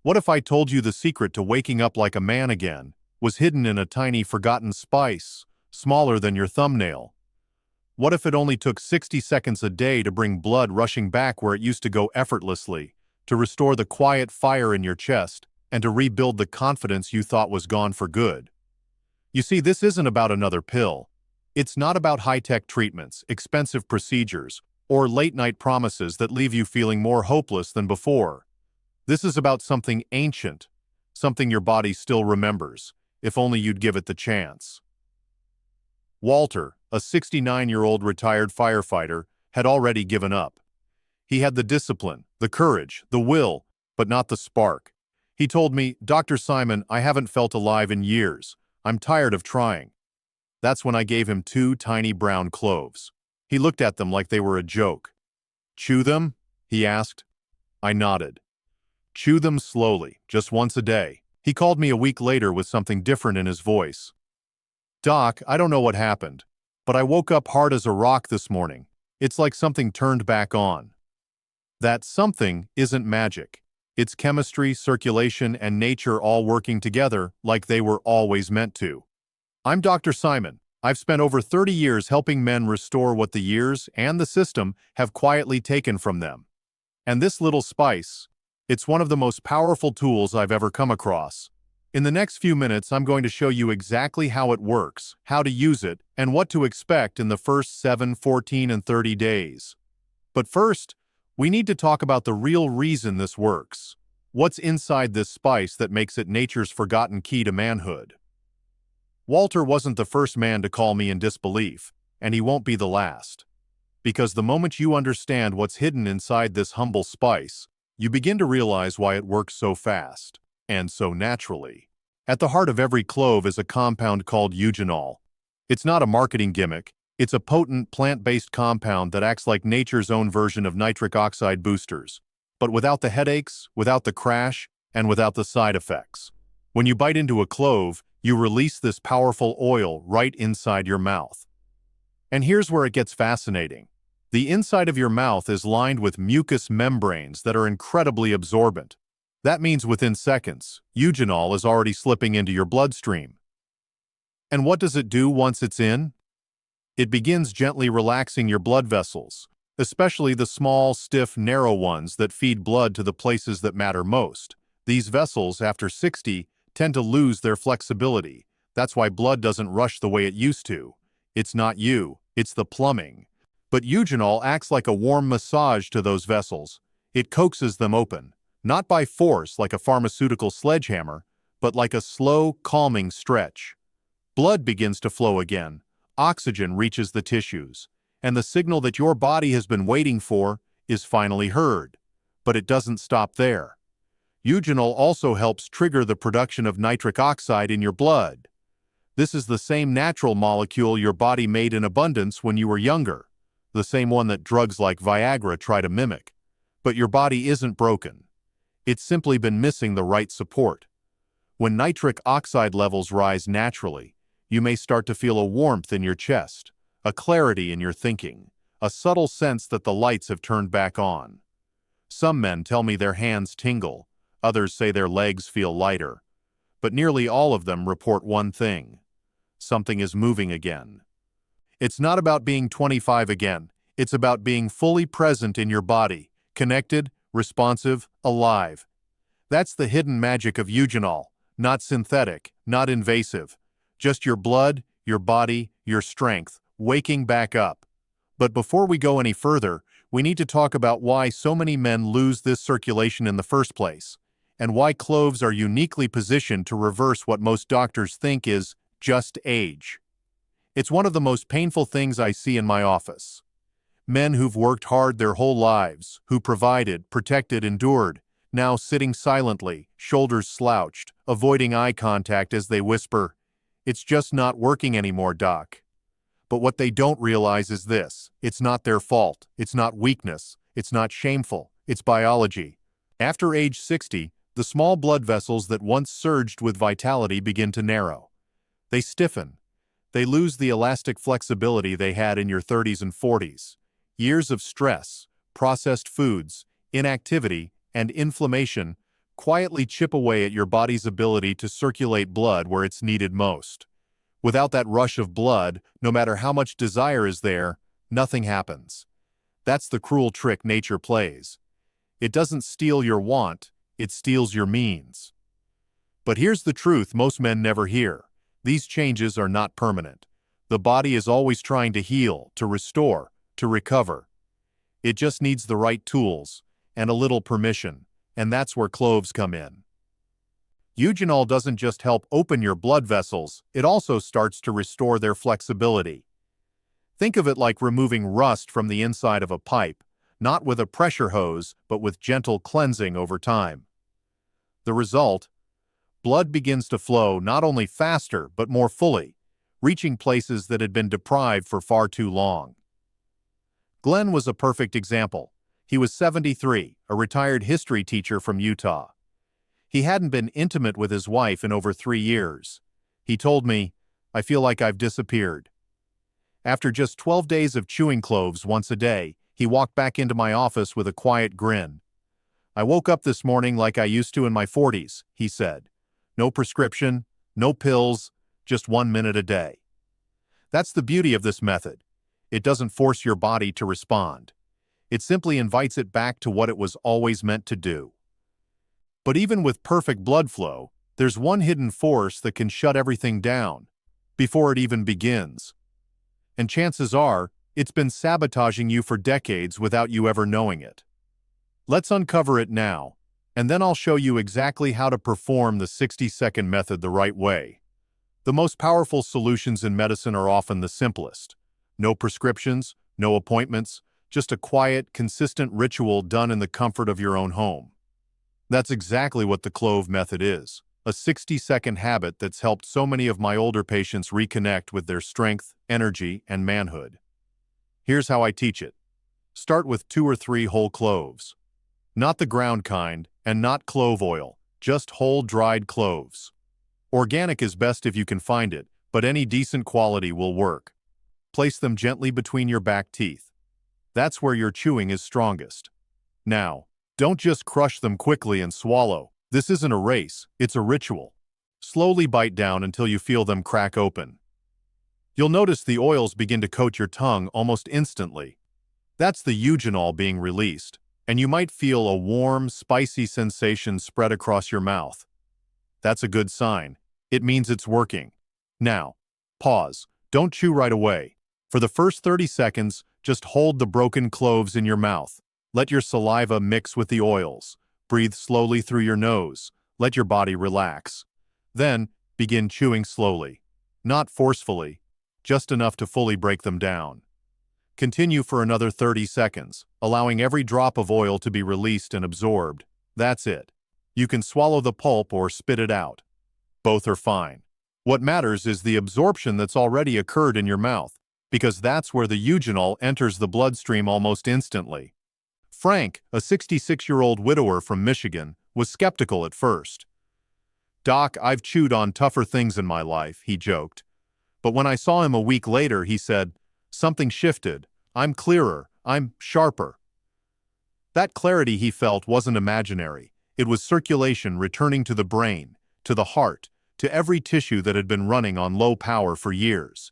What if I told you the secret to waking up like a man again was hidden in a tiny forgotten spice, smaller than your thumbnail? What if it only took 60 seconds a day to bring blood rushing back where it used to go effortlessly, to restore the quiet fire in your chest, and to rebuild the confidence you thought was gone for good? You see, this isn't about another pill. It's not about high-tech treatments, expensive procedures, or late-night promises that leave you feeling more hopeless than before. This is about something ancient, something your body still remembers, if only you'd give it the chance. Walter, a 69-year-old retired firefighter, had already given up. He had the discipline, the courage, the will, but not the spark. He told me, "Dr. Simon, I haven't felt alive in years. I'm tired of trying." That's when I gave him 2 tiny brown cloves. He looked at them like they were a joke. "Chew them?" he asked. I nodded. "Chew them slowly, just once a day." He called me a week later with something different in his voice. "Doc, I don't know what happened, but I woke up hard as a rock this morning. It's like something turned back on." That something isn't magic. It's chemistry, circulation, and nature all working together like they were always meant to. I'm Dr. Simon. I've spent over 30 years helping men restore what the years and the system have quietly taken from them. And this little spice, it's one of the most powerful tools I've ever come across. In the next few minutes, I'm going to show you exactly how it works, how to use it, and what to expect in the first 7, 14, and 30 days. But first, we need to talk about the real reason this works. What's inside this spice that makes it nature's forgotten key to manhood? Walter wasn't the first man to call me in disbelief, and he won't be the last. Because the moment you understand what's hidden inside this humble spice, you begin to realize why it works so fast, and so naturally. At the heart of every clove is a compound called eugenol. It's not a marketing gimmick. It's a potent plant-based compound that acts like nature's own version of nitric oxide boosters, but without the headaches, without the crash, and without the side effects. When you bite into a clove, you release this powerful oil right inside your mouth. And here's where it gets fascinating. The inside of your mouth is lined with mucous membranes that are incredibly absorbent. That means within seconds, eugenol is already slipping into your bloodstream. And what does it do once it's in? It begins gently relaxing your blood vessels, especially the small, stiff, narrow ones that feed blood to the places that matter most. These vessels, after 60, tend to lose their flexibility. That's why blood doesn't rush the way it used to. It's not you, it's the plumbing. But eugenol acts like a warm massage to those vessels. It coaxes them open, not by force like a pharmaceutical sledgehammer, but like a slow, calming stretch. Blood begins to flow again. Oxygen reaches the tissues, and the signal that your body has been waiting for is finally heard. But it doesn't stop there. Eugenol also helps trigger the production of nitric oxide in your blood. This is the same natural molecule your body made in abundance when you were younger, the same one that drugs like Viagra try to mimic. But your body isn't broken. It's simply been missing the right support. When nitric oxide levels rise naturally, you may start to feel a warmth in your chest, a clarity in your thinking, a subtle sense that the lights have turned back on. Some men tell me their hands tingle, others say their legs feel lighter, but nearly all of them report one thing: something is moving again. It's not about being 25 again, it's about being fully present in your body, connected, responsive, alive. That's the hidden magic of eugenol, not synthetic, not invasive. Just your blood, your body, your strength, waking back up. But before we go any further, we need to talk about why so many men lose this circulation in the first place, and why cloves are uniquely positioned to reverse what most doctors think is just age. It's one of the most painful things I see in my office. Men who've worked hard their whole lives, who provided, protected, endured, now sitting silently, shoulders slouched, avoiding eye contact as they whisper, "It's just not working anymore, doc." But what they don't realize is this: it's not their fault, it's not weakness, it's not shameful, it's biology. After age 60, the small blood vessels that once surged with vitality begin to narrow. They stiffen. They lose the elastic flexibility they had in your 30s and 40s. Years of stress, processed foods, inactivity, and inflammation quietly chip away at your body's ability to circulate blood where it's needed most. Without that rush of blood, no matter how much desire is there, nothing happens. That's the cruel trick nature plays. It doesn't steal your want, it steals your means. But here's the truth most men never hear. These changes are not permanent. The body is always trying to heal, to restore, to recover. It just needs the right tools and a little permission, and that's where cloves come in. Eugenol doesn't just help open your blood vessels, it also starts to restore their flexibility. Think of it like removing rust from the inside of a pipe, not with a pressure hose, but with gentle cleansing over time. The result? Blood begins to flow not only faster, but more fully, reaching places that had been deprived for far too long. Glenn was a perfect example. He was 73, a retired history teacher from Utah. He hadn't been intimate with his wife in over 3 years. He told me, "I feel like I've disappeared." After just 12 days of chewing cloves once a day, he walked back into my office with a quiet grin. "I woke up this morning like I used to in my 40s, he said. "No prescription, no pills, just 1 minute a day." That's the beauty of this method. It doesn't force your body to respond. It simply invites it back to what it was always meant to do. But even with perfect blood flow, there's one hidden force that can shut everything down before it even begins. And chances are, it's been sabotaging you for decades without you ever knowing it. Let's uncover it now, and then I'll show you exactly how to perform the 60-second method the right way. The most powerful solutions in medicine are often the simplest. No prescriptions, no appointments, just a quiet, consistent ritual done in the comfort of your own home. That's exactly what the Clove method is, a 60-second habit that's helped so many of my older patients reconnect with their strength, energy, and manhood. Here's how I teach it. Start with 2 or 3 whole cloves. Not the ground kind, and not clove oil, just whole dried cloves. Organic is best if you can find it, but any decent quality will work. Place them gently between your back teeth. That's where your chewing is strongest. Now, don't just crush them quickly and swallow. This isn't a race, it's a ritual. Slowly bite down until you feel them crack open. You'll notice the oils begin to coat your tongue almost instantly. That's the eugenol being released, and you might feel a warm, spicy sensation spread across your mouth. That's a good sign. It means it's working. Now, pause. Don't chew right away. For the first 30 seconds, just hold the broken cloves in your mouth. Let your saliva mix with the oils. Breathe slowly through your nose. Let your body relax. Then, begin chewing slowly. Not forcefully, just enough to fully break them down. Continue for another 30 seconds, allowing every drop of oil to be released and absorbed. That's it. You can swallow the pulp or spit it out. Both are fine. What matters is the absorption that's already occurred in your mouth, because that's where the eugenol enters the bloodstream almost instantly. Frank, a 66-year-old widower from Michigan, was skeptical at first. "Doc, I've chewed on tougher things in my life," he joked. But when I saw him a week later, he said, "Something shifted. I'm clearer. I'm sharper." That clarity he felt wasn't imaginary. It was circulation returning to the brain, to the heart, to every tissue that had been running on low power for years.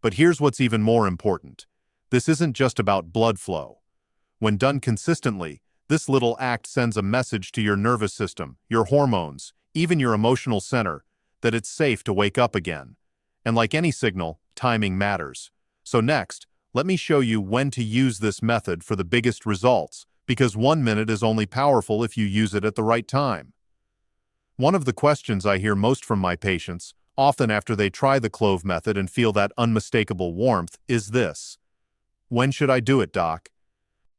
But here's what's even more important. This isn't just about blood flow. When done consistently, this little act sends a message to your nervous system, your hormones, even your emotional center, that it's safe to wake up again. And like any signal, timing matters. So next, let me show you when to use this method for the biggest results, because 1 minute is only powerful if you use it at the right time. One of the questions I hear most from my patients, often after they try the Clove method and feel that unmistakable warmth, is this: "When should I do it, Doc?"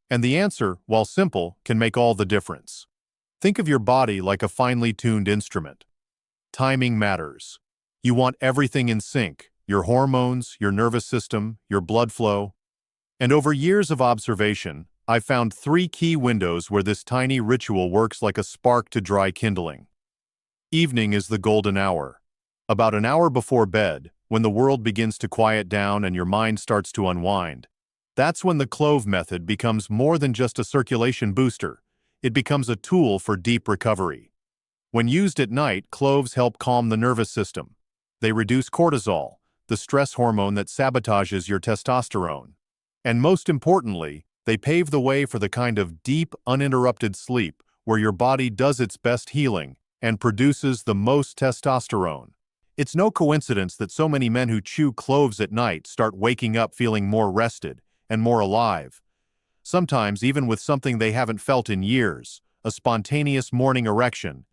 And the answer, while simple, can make all the difference. Think of your body like a finely tuned instrument. Timing matters. You want everything in sync: your hormones, your nervous system, your blood flow. And over years of observation, I've found 3 key windows where this tiny ritual works like a spark to dry kindling. Evening is the golden hour. About an hour before bed, when the world begins to quiet down and your mind starts to unwind. That's when the Clove method becomes more than just a circulation booster. It becomes a tool for deep recovery. When used at night, cloves help calm the nervous system. They reduce cortisol, the stress hormone that sabotages your testosterone. And most importantly, they pave the way for the kind of deep, uninterrupted sleep where your body does its best healing and produces the most testosterone. It's no coincidence that so many men who chew cloves at night start waking up feeling more rested and more alive. Sometimes even with something they haven't felt in years, a spontaneous morning erection.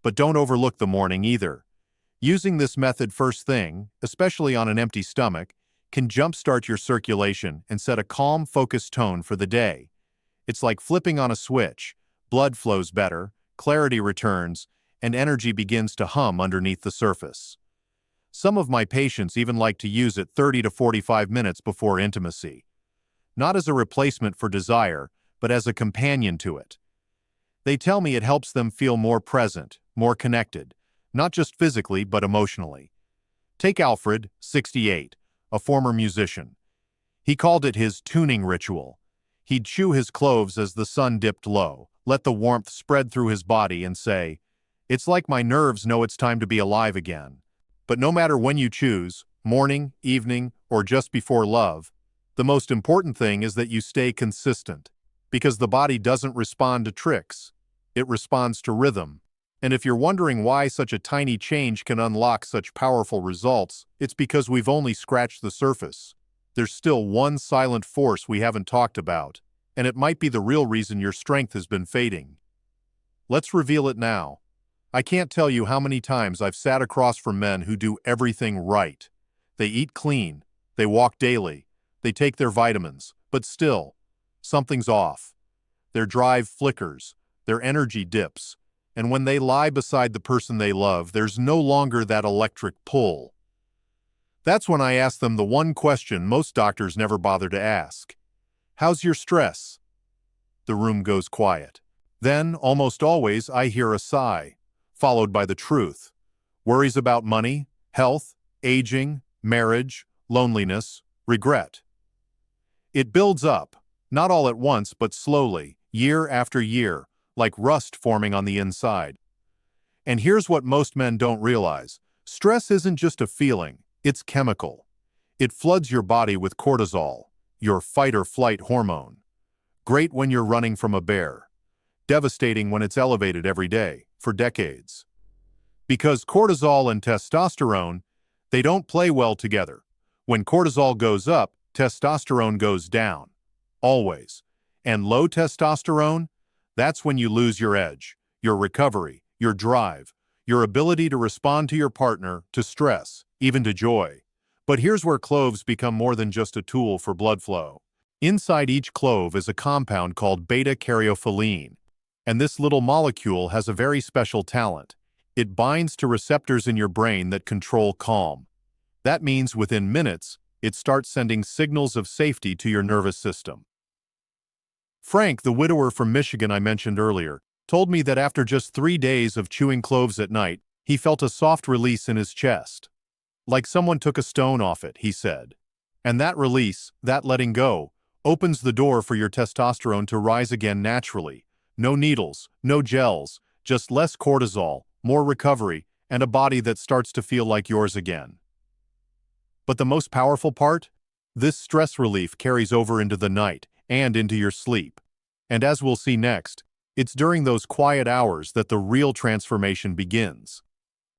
But don't overlook the morning either. Using this method first thing, especially on an empty stomach, can jumpstart your circulation and set a calm, focused tone for the day. It's like flipping on a switch. Blood flows better, clarity returns, and energy begins to hum underneath the surface. Some of my patients even like to use it 30 to 45 minutes before intimacy. Not as a replacement for desire, but as a companion to it. They tell me it helps them feel more present, more connected, not just physically but emotionally. Take Alfred, 68, a former musician. He called it his tuning ritual. He'd chew his cloves as the sun dipped low, let the warmth spread through his body and say, "It's like my nerves know it's time to be alive again." But no matter when you choose, morning, evening, or just before love, the most important thing is that you stay consistent, because the body doesn't respond to tricks. It responds to rhythm. And if you're wondering why such a tiny change can unlock such powerful results, it's because we've only scratched the surface. There's still one silent force we haven't talked about, and it might be the real reason your strength has been fading. Let's reveal it now. I can't tell you how many times I've sat across from men who do everything right. They eat clean, they walk daily, they take their vitamins, but still, something's off. Their drive flickers, their energy dips, and when they lie beside the person they love, there's no longer that electric pull. That's when I ask them the one question most doctors never bother to ask. How's your stress? The room goes quiet. Then, almost always, I hear a sigh, followed by the truth. Worries about money, health, aging, marriage, loneliness, regret. It builds up, not all at once but slowly, year after year, like rust forming on the inside. And here's what most men don't realize. Stress isn't just a feeling, it's chemical. It floods your body with cortisol, your fight-or-flight hormone. Great when you're running from a bear. Devastating when it's elevated every day, for decades. Because cortisol and testosterone, they don't play well together. When cortisol goes up, testosterone goes down. Always. And low testosterone? That's when you lose your edge, your recovery, your drive, your ability to respond to your partner, to stress, even to joy. But here's where cloves become more than just a tool for blood flow. Inside each clove is a compound called beta-caryophyllene, and this little molecule has a very special talent. It binds to receptors in your brain that control calm. That means within minutes, it starts sending signals of safety to your nervous system. Frank, the widower from Michigan I mentioned earlier, told me that after just 3 days of chewing cloves at night, he felt a soft release in his chest. Like someone took a stone off it, he said. And that release, that letting go, opens the door for your testosterone to rise again naturally. No needles, no gels, just less cortisol, more recovery, and a body that starts to feel like yours again. But the most powerful part? This stress relief carries over into the night and into your sleep. And as we'll see next, it's during those quiet hours that the real transformation begins.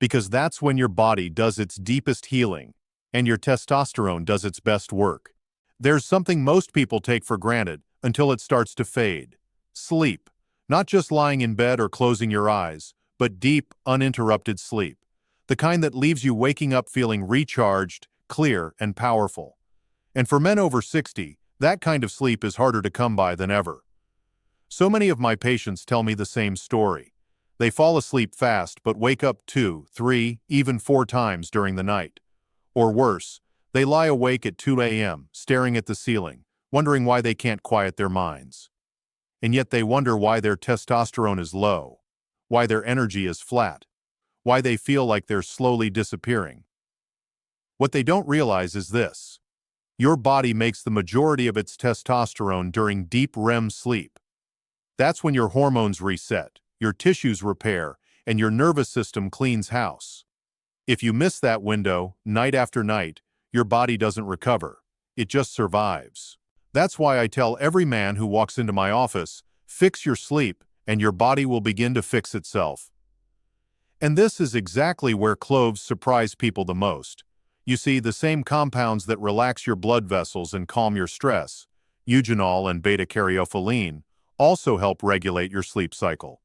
Because that's when your body does its deepest healing and your testosterone does its best work. There's something most people take for granted until it starts to fade. Sleep. Not just lying in bed or closing your eyes, but deep, uninterrupted sleep. The kind that leaves you waking up feeling recharged, clear, and powerful. And for men over 60, that kind of sleep is harder to come by than ever. So many of my patients tell me the same story. They fall asleep fast but wake up 2, 3, even 4 times during the night. Or worse, they lie awake at 2 a.m., staring at the ceiling, wondering why they can't quiet their minds. And yet they wonder why their testosterone is low, why their energy is flat, why they feel like they're slowly disappearing. What they don't realize is this. Your body makes the majority of its testosterone during deep REM sleep. That's when your hormones reset, your tissues repair, and your nervous system cleans house. If you miss that window, night after night, your body doesn't recover. It just survives. That's why I tell every man who walks into my office, fix your sleep, and your body will begin to fix itself. And this is exactly where cloves surprise people the most. You see, the same compounds that relax your blood vessels and calm your stress, eugenol and beta-caryophyllene, also help regulate your sleep cycle.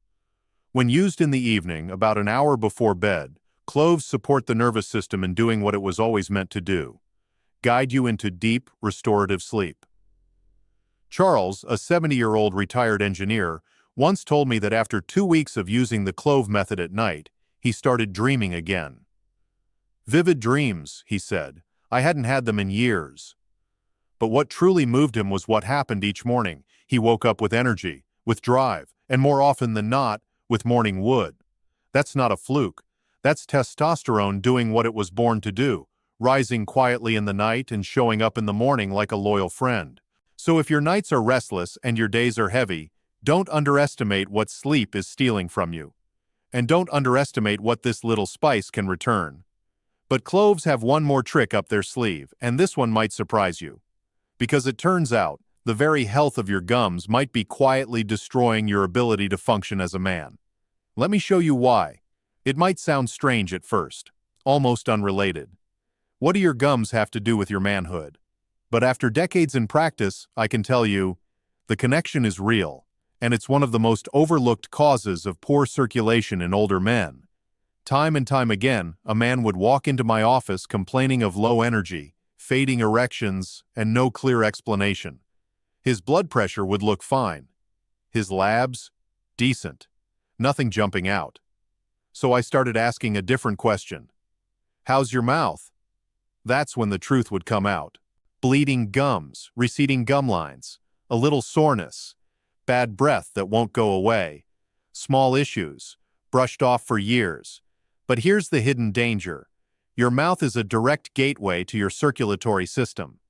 When used in the evening, about an hour before bed, cloves support the nervous system in doing what it was always meant to do: guide you into deep, restorative sleep. Charles, a 70-year-old retired engineer, once told me that after 2 weeks of using the Clove method at night, he started dreaming again. Vivid dreams, he said. I hadn't had them in years. But what truly moved him was what happened each morning. He woke up with energy, with drive, and more often than not, with morning wood. That's not a fluke. That's testosterone doing what it was born to do, rising quietly in the night and showing up in the morning like a loyal friend. So if your nights are restless and your days are heavy, don't underestimate what sleep is stealing from you. And don't underestimate what this little spice can return. But cloves have one more trick up their sleeve, and this one might surprise you. Because it turns out, the very health of your gums might be quietly destroying your ability to function as a man. Let me show you why. It might sound strange at first, almost unrelated. What do your gums have to do with your manhood? But after decades in practice, I can tell you, the connection is real, and it's one of the most overlooked causes of poor circulation in older men. Time and time again, a man would walk into my office complaining of low energy, fading erections, and no clear explanation. His blood pressure would look fine. His labs, decent. Nothing jumping out. So I started asking a different question. How's your mouth? That's when the truth would come out. Bleeding gums, receding gum lines, a little soreness, bad breath that won't go away, small issues, brushed off for years. But here's the hidden danger. Your mouth is a direct gateway to your circulatory system.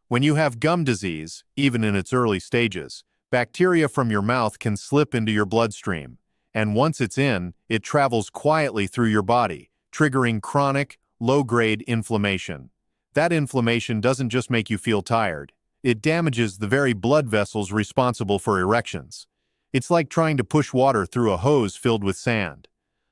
When you have gum disease, even in its early stages, bacteria from your mouth can slip into your bloodstream, and once it's in, it travels quietly through your body, triggering chronic, low-grade inflammation. That inflammation doesn't just make you feel tired. It damages the very blood vessels responsible for erections. It's like trying to push water through a hose filled with sand.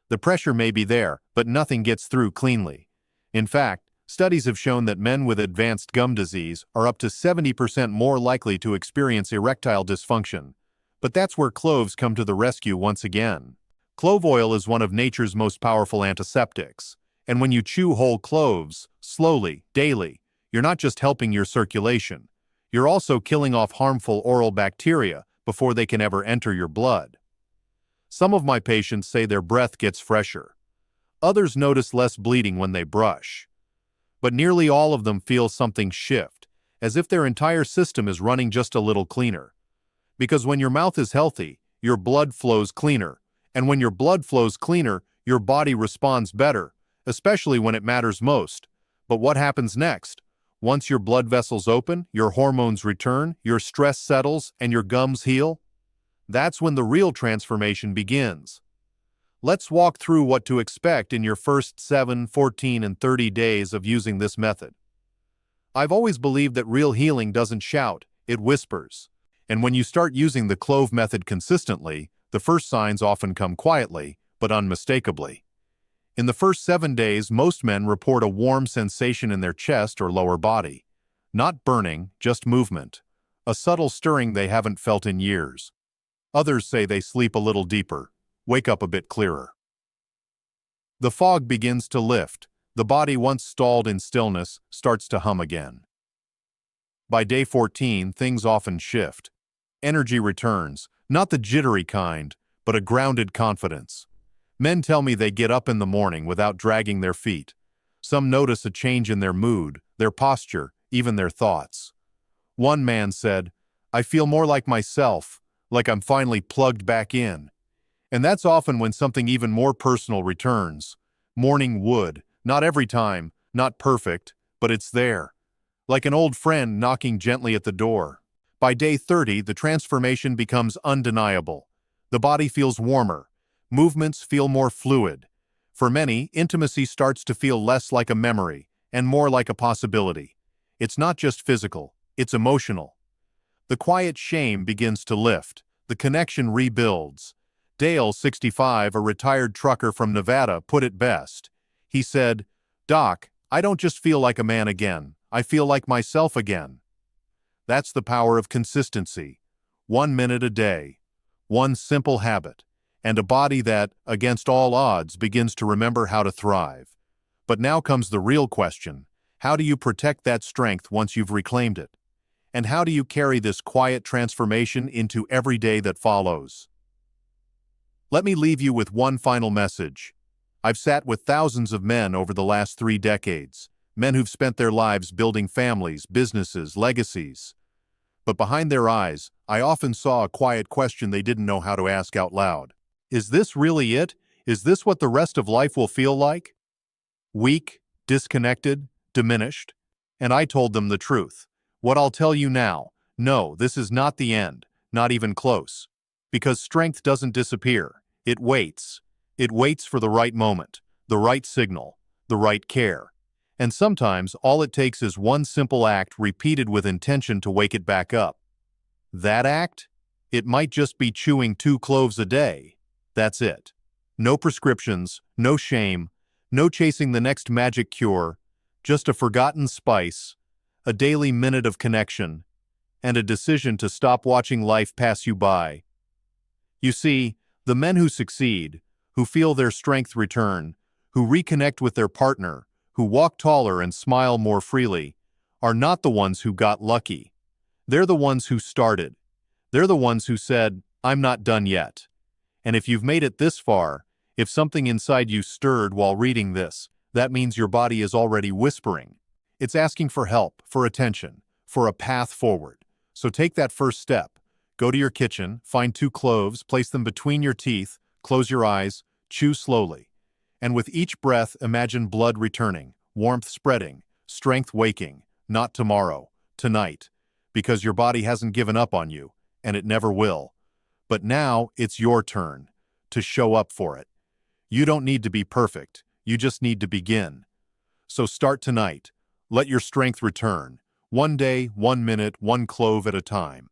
The pressure may be there, but nothing gets through cleanly. In fact, studies have shown that men with advanced gum disease are up to 70% more likely to experience erectile dysfunction. But that's where cloves come to the rescue once again. Clove oil is one of nature's most powerful antiseptics. And when you chew whole cloves, slowly, daily, you're not just helping your circulation. You're also killing off harmful oral bacteria before they can ever enter your blood. Some of my patients say their breath gets fresher. Others notice less bleeding when they brush. But nearly all of them feel something shift, as if their entire system is running just a little cleaner. Because when your mouth is healthy, your blood flows cleaner. And when your blood flows cleaner, your body responds better, especially when it matters most. But what happens next? Once your blood vessels open, your hormones return, your stress settles, and your gums heal? That's when the real transformation begins. Let's walk through what to expect in your first 7, 14, and 30 days of using this method. I've always believed that real healing doesn't shout, it whispers. And when you start using the Clove method consistently, the first signs often come quietly, but unmistakably. In the first 7 days, most men report a warm sensation in their chest or lower body. Not burning, just movement. A subtle stirring they haven't felt in years. Others say they sleep a little deeper, wake up a bit clearer. The fog begins to lift. The body once stalled in stillness starts to hum again. By day 14, things often shift. Energy returns, not the jittery kind, but a grounded confidence. Men tell me they get up in the morning without dragging their feet. Some notice a change in their mood, their posture, even their thoughts. One man said, "I feel more like myself, like I'm finally plugged back in." And that's often when something even more personal returns. Morning wood, not every time, not perfect, but it's there. Like an old friend knocking gently at the door. By day 30, the transformation becomes undeniable. The body feels warmer, Movements feel more fluid. For many, intimacy starts to feel less like a memory and more like a possibility. It's not just physical, it's emotional. The quiet shame begins to lift. The connection rebuilds. Dale, 65, a retired trucker from Nevada, put it best. He said, "Doc, I don't just feel like a man again. I feel like myself again." That's the power of consistency. 1 minute a day. One simple habit. And a body that, against all odds, begins to remember how to thrive. But now comes the real question. How do you protect that strength once you've reclaimed it? And how do you carry this quiet transformation into every day that follows? Let me leave you with one final message. I've sat with thousands of men over the last 3 decades, men who've spent their lives building families, businesses, legacies. But behind their eyes, I often saw a quiet question they didn't know how to ask out loud. Is this really it? Is this what the rest of life will feel like? Weak, disconnected, diminished? And I told them the truth. What I'll tell you now, no, this is not the end, not even close. Because strength doesn't disappear. It waits. It waits for the right moment, the right signal, the right care. And sometimes all it takes is one simple act repeated with intention to wake it back up. That act? It might just be chewing 2 cloves a day. That's it. No prescriptions, no shame, no chasing the next magic cure, just a forgotten spice, a daily minute of connection, and a decision to stop watching life pass you by. You see, the men who succeed, who feel their strength return, who reconnect with their partner, who walk taller and smile more freely, are not the ones who got lucky. They're the ones who started. They're the ones who said, "I'm not done yet." And if you've made it this far, if something inside you stirred while reading this, that means your body is already whispering. It's asking for help, for attention, for a path forward. So take that first step. Go to your kitchen, find 2 cloves, place them between your teeth, close your eyes, chew slowly. And with each breath, imagine blood returning, warmth spreading, strength waking, not tomorrow, tonight. Because your body hasn't given up on you, and it never will. But now it's your turn to show up for it. You don't need to be perfect. You just need to begin. So start tonight. Let your strength return. One day, 1 minute, 1 clove at a time.